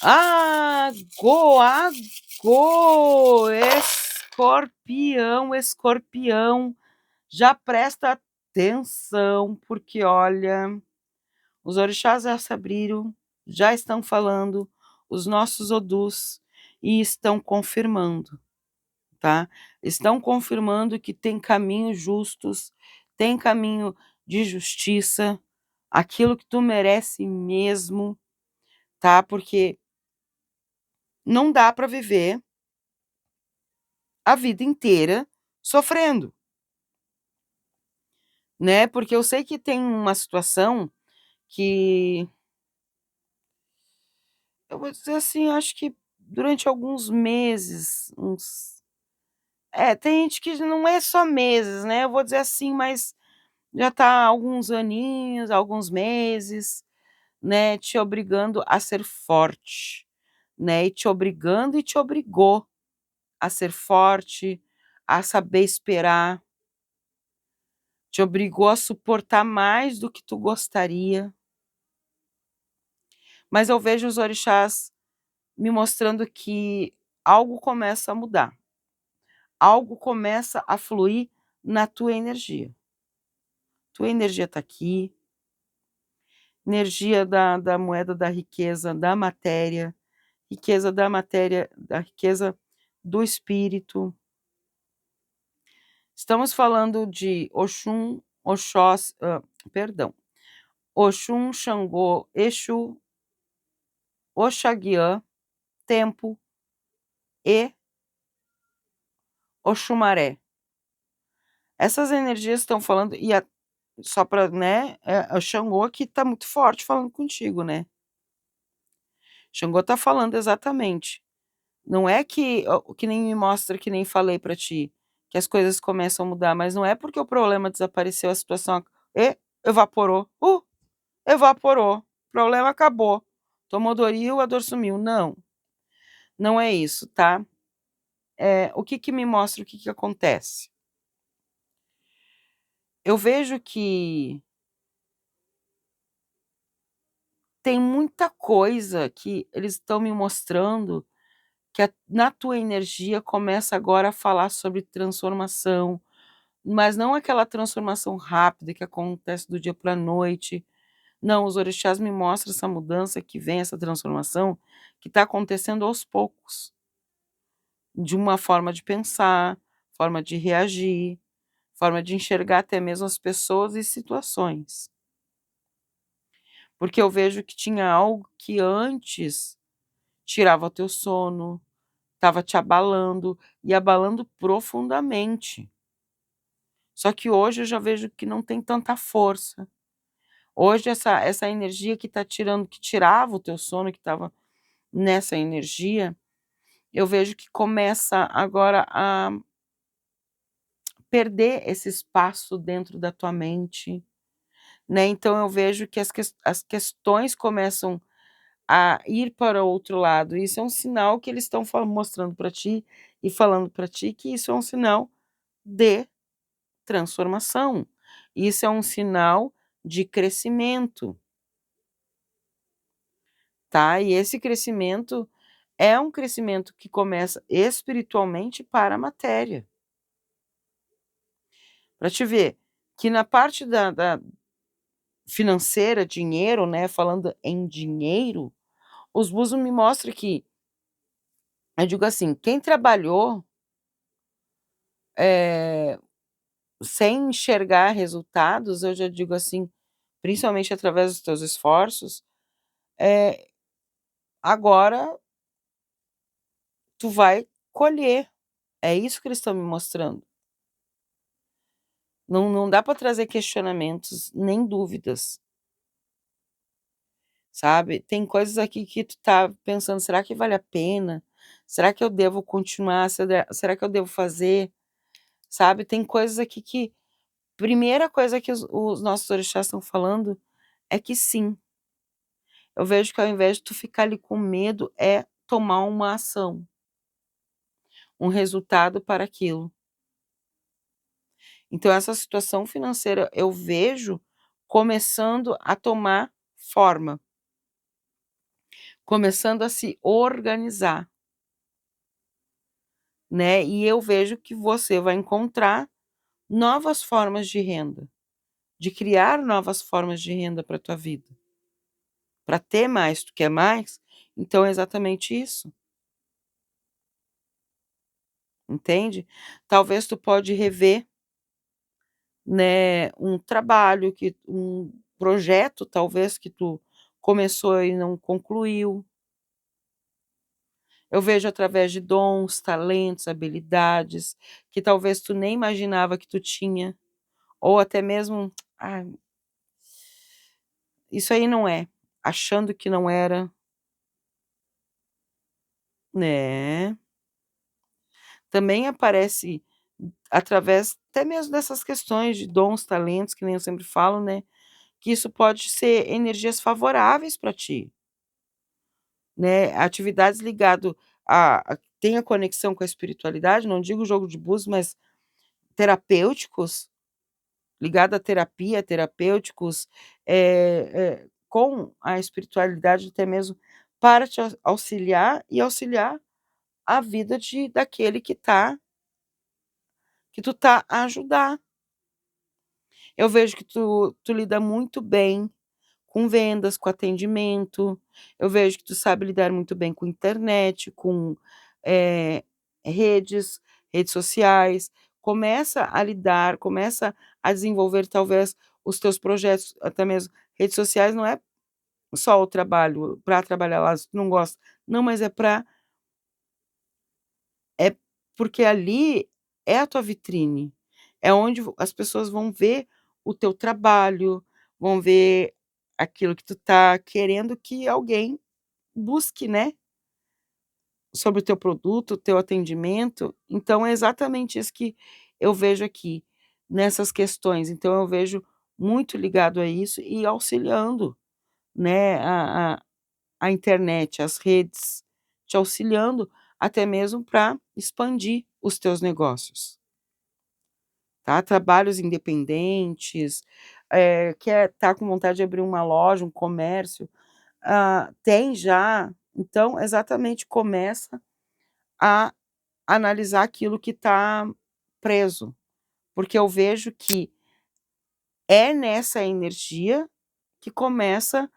Agô, agô, escorpião, escorpião, já presta atenção, porque olha, os orixás já se abriram, já estão falando, os nossos odus, e estão confirmando, tá? Estão confirmando que tem caminhos justos, tem caminho de justiça, aquilo que tu merece mesmo, tá? Porque não dá para viver a vida inteira sofrendo, né? Porque eu sei que tem uma situação que eu vou dizer assim, acho que durante alguns meses, tem gente que não é só meses, né? Eu vou dizer assim, mas já tá há alguns aninhos, alguns meses, né, te obrigando a ser forte, né? E te obrigando e te obrigou a ser forte, a saber esperar, te obrigou a suportar mais do que tu gostaria. Mas eu vejo os orixás me mostrando que algo começa a mudar, algo começa a fluir na tua energia. Tua energia está aqui, energia da moeda da riqueza, da matéria, da riqueza do espírito. Estamos falando de Oxum, Oxós, perdão, Oxum, Xangô, Exu, Oxaguiã, Tempo e Oxumaré. Essas energias estão falando, só para, né, o Xangô que está muito forte falando contigo, né? Xangô está falando exatamente. Não é que nem me mostra, que nem falei para ti, que as coisas começam a mudar, mas não é porque o problema desapareceu, a situação evaporou. Evaporou. O problema acabou. Tomou Doril, a dor sumiu. Não, não é isso, tá? O que me mostra, o que acontece? Eu vejo que tem muita coisa que eles estão me mostrando que na tua energia começa agora a falar sobre transformação, mas não aquela transformação rápida que acontece do dia para a noite. Não, os orixás me mostram essa mudança que vem, essa transformação que está acontecendo aos poucos, de uma forma de pensar, forma de reagir, forma de enxergar até mesmo as pessoas e situações. Porque eu vejo que tinha algo que antes tirava o teu sono, estava te abalando e abalando profundamente. Só que hoje eu já vejo que não tem tanta força. Hoje essa energia que está tirando, que tirava o teu sono, que estava nessa energia, eu vejo que começa agora a perder esse espaço dentro da tua mente, né? Então eu vejo que as questões começam a ir para o outro lado. Isso é um sinal que eles estão mostrando para ti e falando para ti que isso é um sinal de transformação. Isso é um sinal de crescimento, tá? E esse crescimento é um crescimento que começa espiritualmente para a matéria. Para te ver que na parte da financeira, dinheiro, né? Falando em dinheiro, os búzios me mostram que, eu digo assim, quem trabalhou sem enxergar resultados, eu já digo assim, principalmente através dos teus esforços, agora tu vai colher. É isso que eles estão me mostrando. Não dá para trazer questionamentos nem dúvidas, sabe? Tem coisas aqui que tu tá pensando, será que vale a pena? Será que eu devo continuar? Será que eu devo fazer? Sabe? Tem coisas aqui que primeira coisa que os nossos orixás estão falando é que sim. Eu vejo que ao invés de tu ficar ali com medo, é tomar uma ação, um resultado para aquilo. Então essa situação financeira eu vejo começando a tomar forma. começando a se organizar, né, e eu vejo que você vai encontrar novas formas de renda, de criar novas formas de renda para tua vida. Para ter mais, tu quer mais? Então é exatamente isso, entende? Talvez tu pode rever, né, um trabalho que um projeto talvez que tu começou e não concluiu. Eu vejo através de dons, talentos, habilidades, que talvez tu nem imaginava que tu tinha, ou até mesmo: "Ah, isso aí não é", achando que não era, né. Também aparece através até mesmo dessas questões de dons, talentos, que nem eu sempre falo, né, que isso pode ser energias favoráveis para ti, né, atividades ligado a tenha conexão com a espiritualidade, não digo jogo de búzios, mas terapêuticos, ligado à terapia, terapêuticos, com a espiritualidade até mesmo para te auxiliar e auxiliar a vida de daquele que tu tá a ajudar. Eu vejo que tu lida muito bem com vendas, com atendimento, eu vejo que tu sabe lidar muito bem com internet, com, eh, redes, redes sociais. Começa a lidar, começa a desenvolver talvez os teus projetos, até mesmo redes sociais não é só o trabalho, para trabalhar lá se tu não gosta, não, mas é porque ali é a tua vitrine, é onde as pessoas vão ver o teu trabalho, vão ver aquilo que tu tá querendo que alguém busque, né, sobre o teu produto, o teu atendimento. Então é exatamente isso que eu vejo aqui, nessas questões. Então eu vejo muito ligado a isso e auxiliando, né, a internet, as redes, te auxiliando até mesmo para expandir os teus negócios, tá. Trabalhos independentes, quer tá com vontade de abrir uma loja, um comércio, tem já, então exatamente começa a analisar aquilo que está preso, porque eu vejo que é nessa energia que começa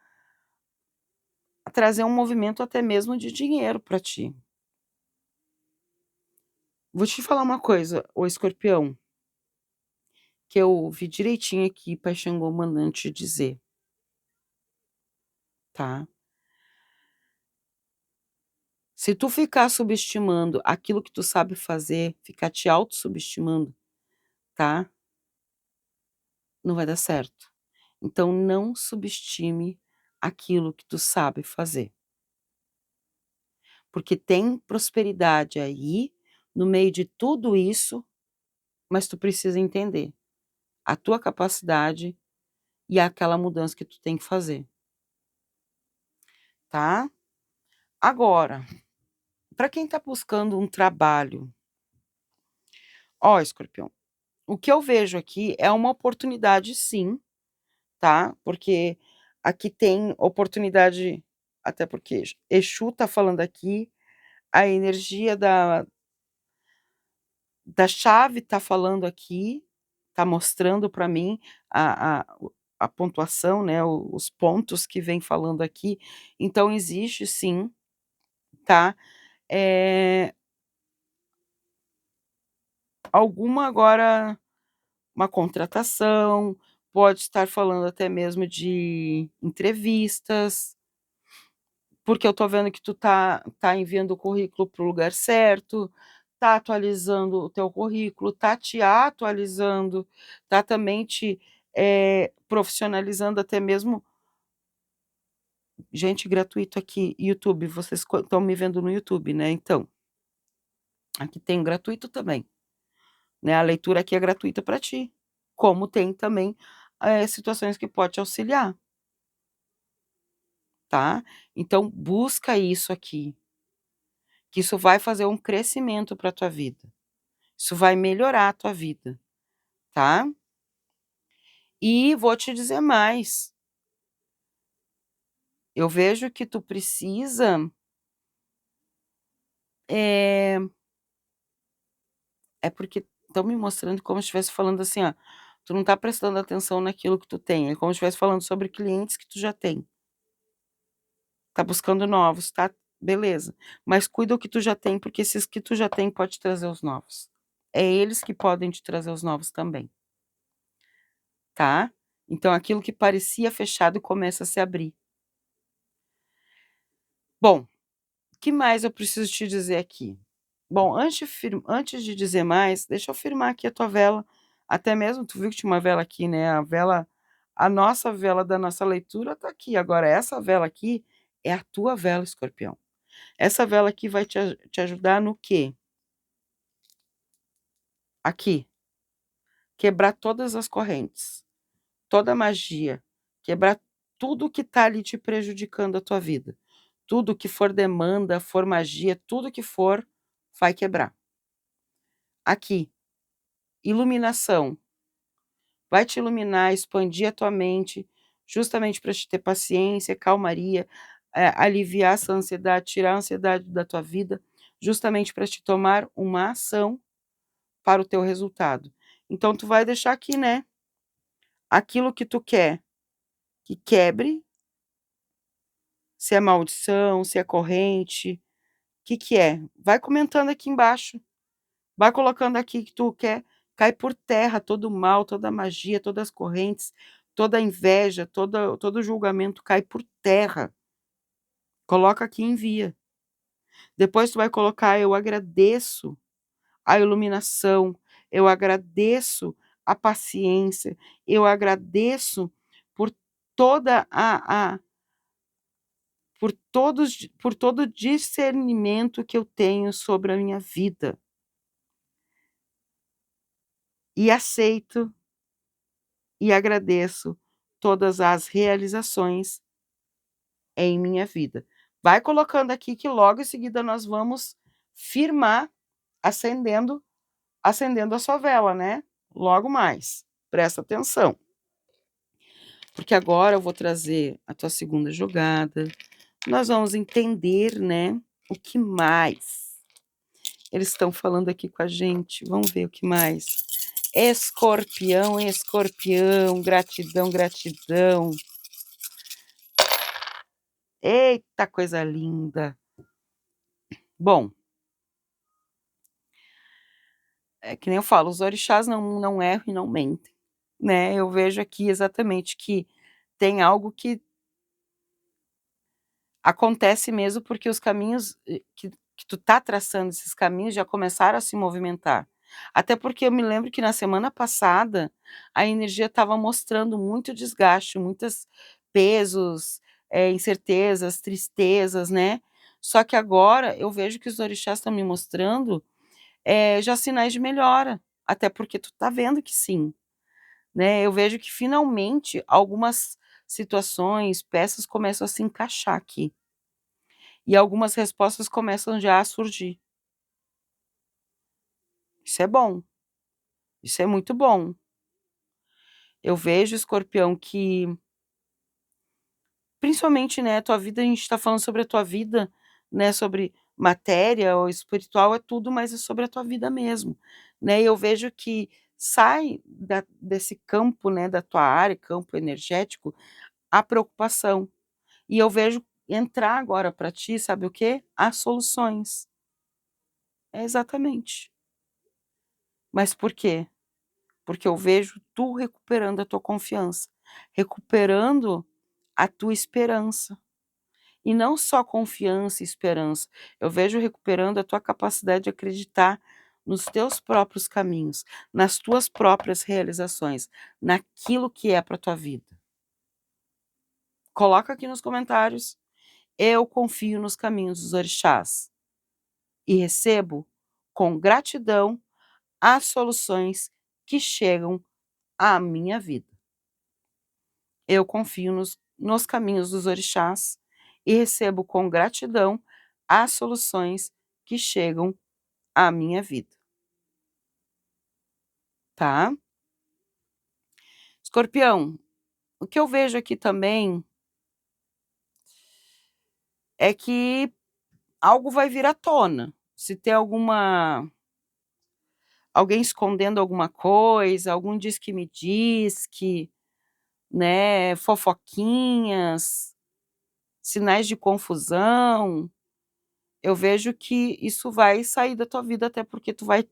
a trazer um movimento até mesmo de dinheiro para ti. Vou te falar uma coisa, ô escorpião, que eu ouvi direitinho aqui Pai Xangô mandando te dizer, tá. Se tu ficar subestimando aquilo que tu sabe fazer, ficar te autossubestimando, tá, não vai dar certo. Então não subestime aquilo que tu sabe fazer, porque tem prosperidade aí, no meio de tudo isso, mas tu precisa entender a tua capacidade e aquela mudança que tu tem que fazer, tá. Agora, para quem está buscando um trabalho, ó, escorpião, o que eu vejo aqui é uma oportunidade sim, tá, porque aqui tem oportunidade, até porque Exu tá falando aqui, a energia da chave tá falando aqui, tá mostrando para mim a pontuação, né, os pontos que vem falando aqui, então existe sim, tá, eh, alguma agora uma contratação, pode estar falando até mesmo de entrevistas, porque eu tô vendo que tu tá enviando o currículo para o lugar certo, tá atualizando o teu currículo, tá te atualizando, tá também te, profissionalizando até mesmo gente, gratuito aqui, YouTube, vocês estão me vendo no YouTube, né, então, aqui tem gratuito também, né, a leitura aqui é gratuita para ti, como tem também, situações que pode te auxiliar, tá. Então busca isso aqui, que isso vai fazer um crescimento para tua vida, isso vai melhorar a tua vida, tá. E vou te dizer mais, Eu vejo que tu precisa, é porque estão me mostrando como se estivesse falando assim, ó, tu não tá prestando atenção naquilo que tu tem, é como se estivesse falando sobre clientes que tu já tem. Tá buscando novos, tá, beleza, mas cuida o que tu já tem, porque esses que tu já tem pode trazer os novos. É eles que podem te trazer os novos também, tá? Então aquilo que parecia fechado começa a se abrir. Bom, o que mais eu preciso te dizer aqui? Bom, antes de dizer mais, deixa eu firmar aqui a tua vela, até mesmo tu viu que tinha uma vela aqui, né, a nossa vela da nossa leitura tá aqui, agora essa vela aqui é a tua vela, Escorpião. Essa vela aqui vai te ajudar no quê? Aqui, quebrar todas as correntes, toda a magia, quebrar tudo que tá ali te prejudicando a tua vida. Tudo que for demanda, for magia, tudo que for, vai quebrar. Aqui, iluminação. Vai te iluminar, expandir a tua mente, justamente para te ter paciência, calmaria, aliviar essa ansiedade, tirar a ansiedade da tua vida, justamente para te tomar uma ação para o teu resultado. Então tu vai deixar aqui, né, aquilo que tu quer que quebre, se é maldição, se é corrente, que é? Vai comentando aqui embaixo. Vai colocando aqui que tu quer, cai por terra todo o mal, toda a magia, todas as correntes, toda a inveja, todo o julgamento cai por terra. Coloca aqui e envia. Depois tu vai colocar: eu agradeço a iluminação, eu agradeço a paciência, eu agradeço por toda por todo o discernimento que eu tenho sobre a minha vida. E aceito e agradeço todas as realizações em minha vida. Vai colocando aqui que logo em seguida nós vamos firmar acendendo a sua vela, né? Logo mais. Presta atenção. Porque agora eu vou trazer a tua segunda jogada. Nós vamos entender, né, o que mais eles estão falando aqui com a gente. Vamos ver o que mais. Escorpião, escorpião, gratidão, gratidão. Eita, coisa linda. Bom, é que nem eu falo, os orixás não erram e não mentem, né? Eu vejo aqui exatamente que tem algo que acontece mesmo porque os caminhos que tu tá traçando, esses caminhos já começaram a se movimentar. Até porque eu me lembro que na semana passada a energia estava mostrando muito desgaste, muitos pesos, incertezas, tristezas, né? Só que agora eu vejo que os orixás estão me mostrando já sinais de melhora, até porque tu tá vendo que sim, né? Eu vejo que finalmente algumas situações, peças começam a se encaixar aqui. E algumas respostas começam já a surgir. Isso é bom. Isso é muito bom. Eu vejo, Escorpião, que principalmente, né, a tua vida, a gente está falando sobre a tua vida, né, sobre matéria ou espiritual, é tudo, mas é sobre a tua vida mesmo, né? E eu vejo que sai desse campo, né, da tua área, campo energético, a preocupação. E eu vejo entrar agora para ti, sabe o quê? As soluções. É exatamente. Mas por quê? Porque eu vejo tu recuperando a tua confiança, recuperando a tua esperança. E não só confiança e esperança, eu vejo recuperando a tua capacidade de acreditar nos teus próprios caminhos, nas tuas próprias realizações, naquilo que é para tua vida. Coloca aqui nos comentários: eu confio nos caminhos dos orixás e recebo com gratidão as soluções que chegam à minha vida. Eu confio nos caminhos dos orixás e recebo com gratidão as soluções que chegam à minha vida. Tá? Escorpião, o que eu vejo aqui também é que algo vai vir à tona. Se tem alguém escondendo alguma coisa, algum diz que me diz que, né, fofoquinhas, sinais de confusão, eu vejo que isso vai sair da tua vida, até porque tu vai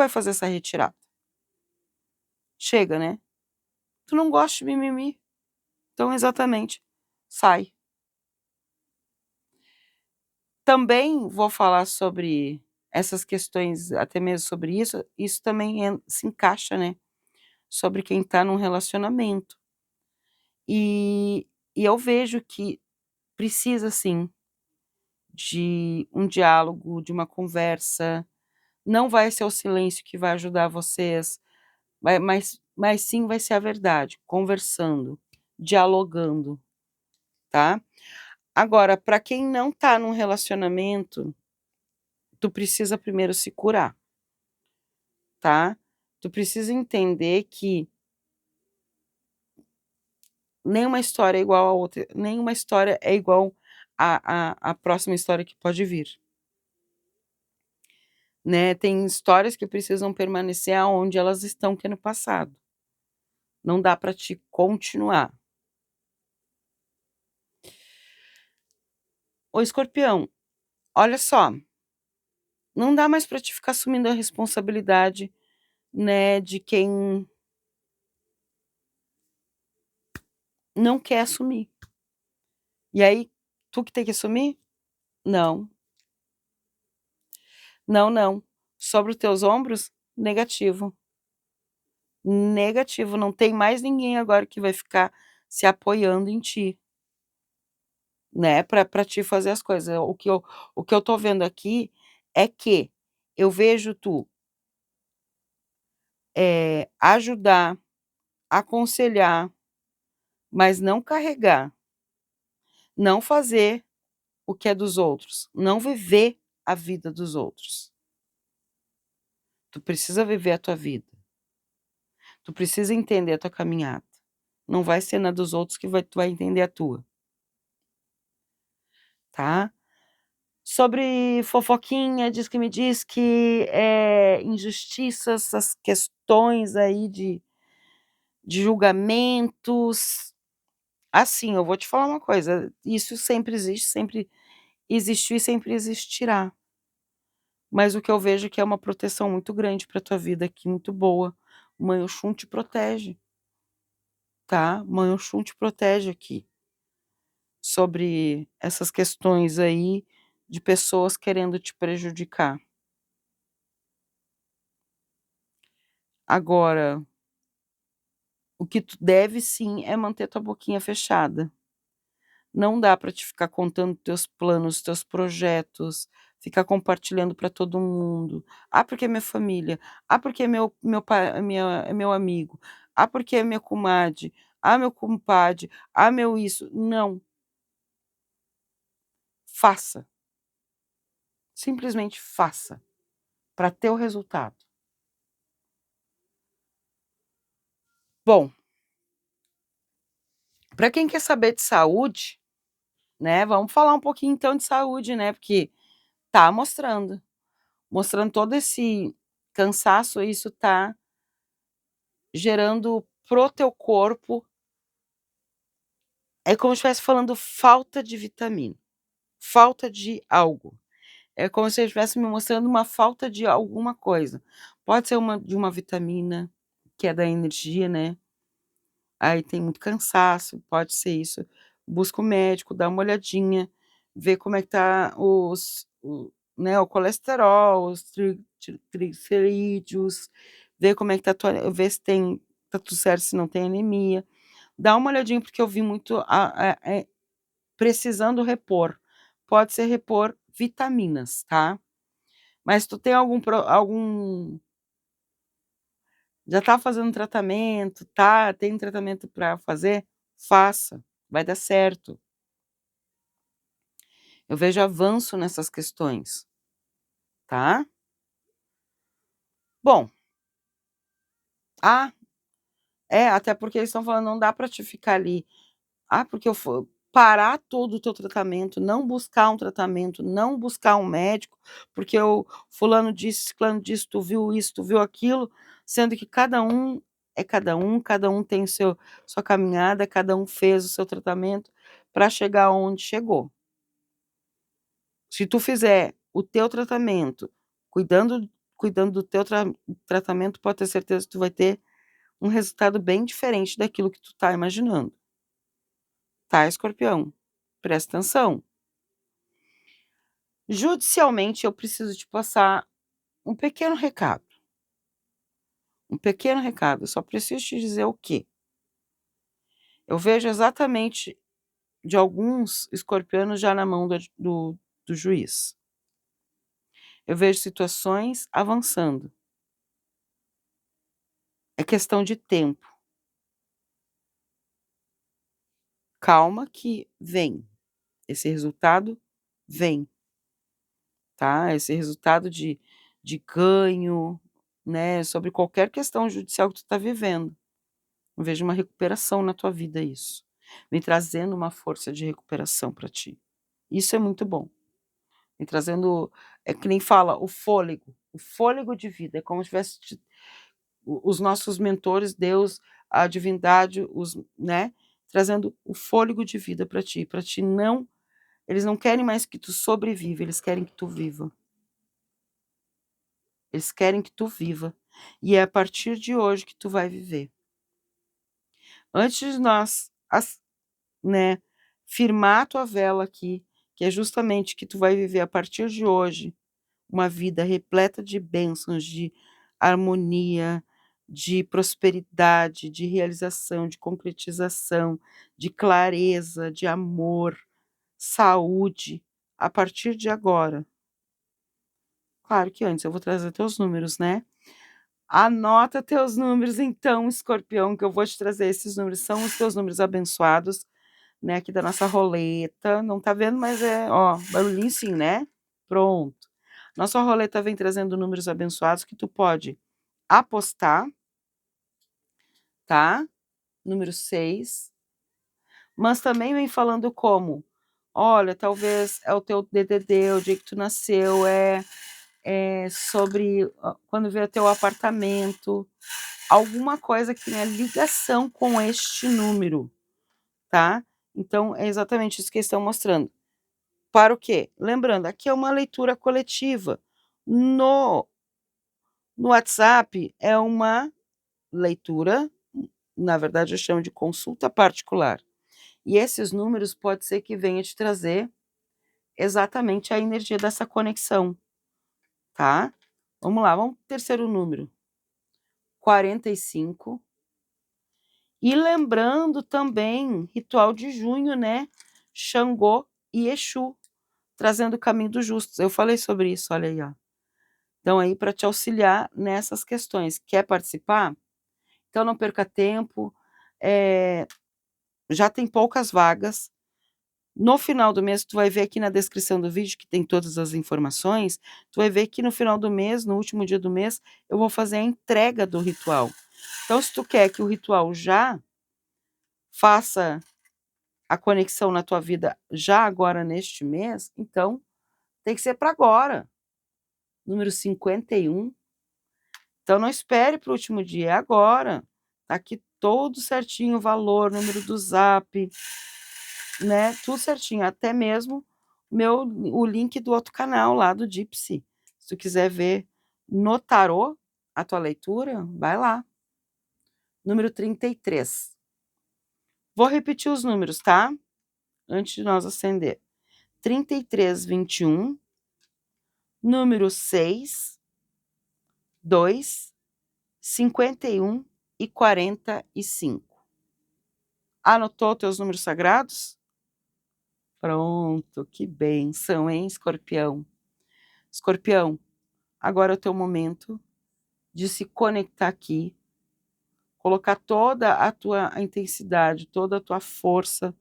fazer essa retirada. Chega, né? Tu não gosta de mimimi, então exatamente, sai. Também vou falar sobre essas questões, até mesmo sobre isso também se encaixa, né, sobre quem está num relacionamento. E eu vejo que precisa sim de um diálogo, de uma conversa. Não vai ser o silêncio que vai ajudar vocês, mas sim vai ser a verdade, conversando, dialogando, tá? Agora, para quem não tá num relacionamento, tu precisa primeiro se curar, tá? Tu precisa entender que nenhuma história é igual a outra, nenhuma história é igual à próxima história que pode vir, né? Tem histórias que precisam permanecer aonde elas estão, que é no passado. Não dá para te continuar. Ô Escorpião, olha só, não dá mais para te ficar assumindo a responsabilidade, né, de quem não quer assumir. E aí, tu que tem que assumir? Não, não, não. Sobre os teus ombros? Negativo. Negativo, não tem mais ninguém agora que vai ficar se apoiando em ti, né, para te fazer as coisas. O que eu tô vendo aqui é que eu vejo tu, ajudar, aconselhar, mas não carregar, não fazer o que é dos outros, não viver a vida dos outros. Tu precisa viver a tua vida. Tu precisa entender a tua caminhada. Não vai ser na dos outros que tu vai entender a tua, tá? Sobre fofoquinha, diz que me diz que injustiças, essas questões aí de julgamentos. Assim, eu vou te falar uma coisa, isso sempre existe, sempre existiu e sempre existirá. Mas o que eu vejo é que é uma proteção muito grande para tua vida aqui, muito boa. Mãe Oxum te protege, tá? Mãe Oxum te protege aqui. Sobre essas questões aí de pessoas querendo te prejudicar. Agora, o que tu deve sim é manter tua boquinha fechada. Não dá para te ficar contando teus planos, teus projetos, ficar compartilhando para todo mundo. "Ah, porque é minha família. Ah, porque é meu pai, é meu amigo. Ah, porque é minha comadre. Ah, meu compadre. Ah, meu isso". Não, faça. Simplesmente faça, para ter o resultado. Bom, para quem quer saber de saúde, né, vamos falar um pouquinho então de saúde, né, porque tá mostrando todo esse cansaço, isso tá gerando pro teu corpo, é como se estivesse falando falta de vitamina, falta de algo. É como se eu estivesse me mostrando uma falta de alguma coisa. Pode ser de uma vitamina, que é da energia, né, aí tem muito cansaço, pode ser isso. Busca o médico, dá uma olhadinha, vê como é que tá né, o colesterol, os triglicerídeos, vê como é que tá vê se tá tudo certo, se não tem anemia. Dá uma olhadinha, porque eu vi muito precisando repor. Pode ser repor vitaminas, tá. Mas tu tem algum já tá fazendo tratamento, tem tratamento para fazer? Faça, vai dar certo. Eu vejo avanço nessas questões, tá. Bom, até porque eles estão falando: "Não dá para te ficar ali". Porque eu parar todo o teu tratamento, não buscar um tratamento, não buscar um médico, porque o fulano disse, ciclano disse, tu viu isso, tu viu aquilo, sendo que cada um é cada um tem sua caminhada, cada um fez o seu tratamento para chegar onde chegou. Se tu fizer o teu tratamento, cuidando do teu tratamento, pode ter certeza que tu vai ter um resultado bem diferente daquilo que tu tá imaginando. Tá, Escorpião? Presta atenção. Judicialmente, eu preciso te passar um pequeno recado. Um pequeno recado. Eu só preciso te dizer o quê? Eu vejo exatamente de alguns escorpianos já na mão do juiz. Eu vejo situações avançando. É questão de tempo. Calma que vem. Esse resultado vem, tá? Esse resultado de ganho, né? Sobre qualquer questão judicial que tu tá vivendo. Eu vejo uma recuperação na tua vida isso. Vem trazendo uma força de recuperação para ti. Isso é muito bom. Vem trazendo, é que nem fala, o fôlego de vida. É como se tivesse os nossos mentores, Deus, a divindade, né? Trazendo o fôlego de vida para ti. Para ti não, eles não querem mais que tu sobreviva, eles querem que tu viva. Eles querem que tu viva. E é a partir de hoje que tu vai viver. Antes de nós, né, firmar a tua vela aqui, que é justamente que tu vai viver a partir de hoje uma vida repleta de bênçãos, de harmonia, de prosperidade, de realização, de concretização, de clareza, de amor, saúde, a partir de agora. Claro que antes eu vou trazer teus números, né? Anota teus números então, Escorpião, que eu vou te trazer esses números. São os teus números abençoados, né, aqui da nossa roleta. Não tá vendo, mas é, ó, barulhinho sim, né? Pronto. Nossa roleta vem trazendo números abençoados que tu pode apostar, tá? Número 6. Mas também vem falando como, olha, talvez é o teu DDD, o dia que tu nasceu, sobre quando vê o teu apartamento, alguma coisa que tenha ligação com este número, tá? Então, é exatamente isso que eles estão mostrando. Para o quê? Lembrando, aqui é uma leitura coletiva. No WhatsApp é uma leitura, na verdade eu chamo de consulta particular. E esses números pode ser que venha te trazer exatamente a energia dessa conexão, tá? Vamos lá, vamos pro terceiro número. 45. E lembrando também, ritual de junho, né? Xangô e Exu, trazendo o caminho dos justos. Eu falei sobre isso, olha aí, ó. Então, aí, para te auxiliar nessas questões. Quer participar? Então, não perca tempo. Já tem poucas vagas. No final do mês, tu vai ver aqui na descrição do vídeo, que tem todas as informações, tu vai ver que no final do mês, no último dia do mês, eu vou fazer a entrega do ritual. Então, se tu quer que o ritual já faça a conexão na tua vida já agora neste mês, então tem que ser para agora. Número 51. Então não espere para o último dia, é agora. Tá aqui todo certinho o valor, número do Zap, né? Tudo certinho, até mesmo o link do outro canal lá do Gypsy. Se tu quiser ver no tarô a tua leitura, vai lá. Número 33. Vou repetir os números, tá? Antes de nós acender. 33, 21, número 6, 2, 51 e 45. Anotou teus números sagrados? Pronto, que benção, hein, Escorpião? Escorpião, agora é o teu momento de se conectar aqui, colocar toda a tua intensidade, toda a tua força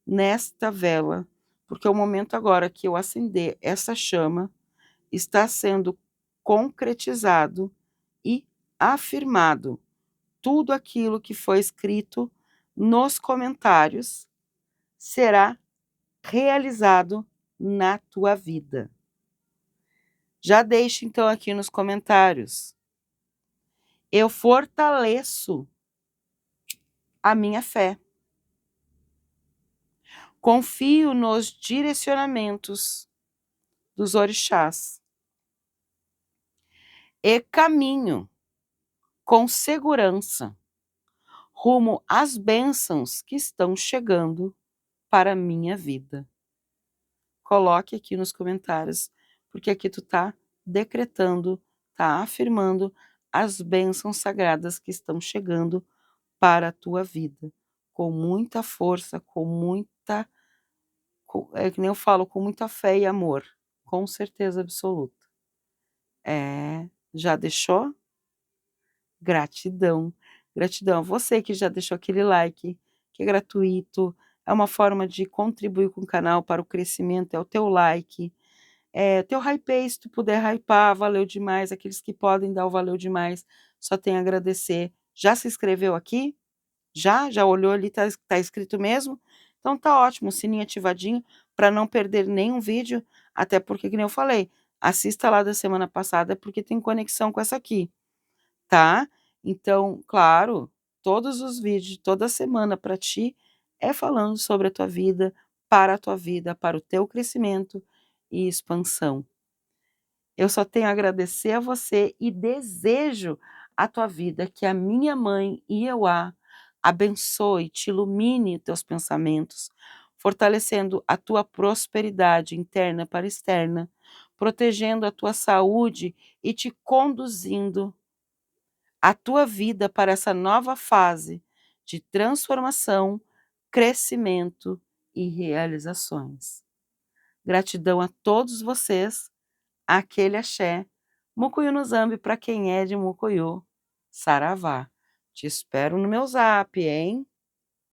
nesta vela, porque é o momento agora que eu acender essa chama está sendo concretizado e afirmado. Tudo aquilo que foi escrito nos comentários será realizado na tua vida. Já deixe então aqui nos comentários. Eu fortaleço a minha fé. Confio nos direcionamentos dos orixás e caminho com segurança rumo às bênçãos que estão chegando para a minha vida. Coloque aqui nos comentários, porque aqui tu tá decretando, tá afirmando as bênçãos sagradas que estão chegando para a tua vida, com muita força, é que nem eu falo, com muita fé e amor, com certeza absoluta. Já deixou? Gratidão. Gratidão a você que já deixou aquele like, que é gratuito, é uma forma de contribuir com o canal para o crescimento, é o teu like. Teu hype, se tu puder hypar, valeu demais. Aqueles que podem dar o valeu demais, só tem a agradecer. Já se inscreveu aqui? Já olhou ali, tá escrito mesmo? Então tá ótimo, sininho ativadinho, para não perder nenhum vídeo, até porque, que nem eu falei, assista lá da semana passada, porque tem conexão com essa aqui, tá? Então, claro, todos os vídeos, toda semana para ti, é falando sobre a tua vida, para o teu crescimento e expansão. Eu só tenho a agradecer a você e desejo a tua vida, que a minha mãe Ieuá abençoe, te ilumine teus pensamentos, fortalecendo a tua prosperidade interna para externa, protegendo a tua saúde e te conduzindo a tua vida para essa nova fase de transformação, crescimento e realizações. Gratidão a todos vocês. Aquele axé. Mucuyu no Zambi para quem é de Mucuyu. Saravá. Te espero no meu zap, hein?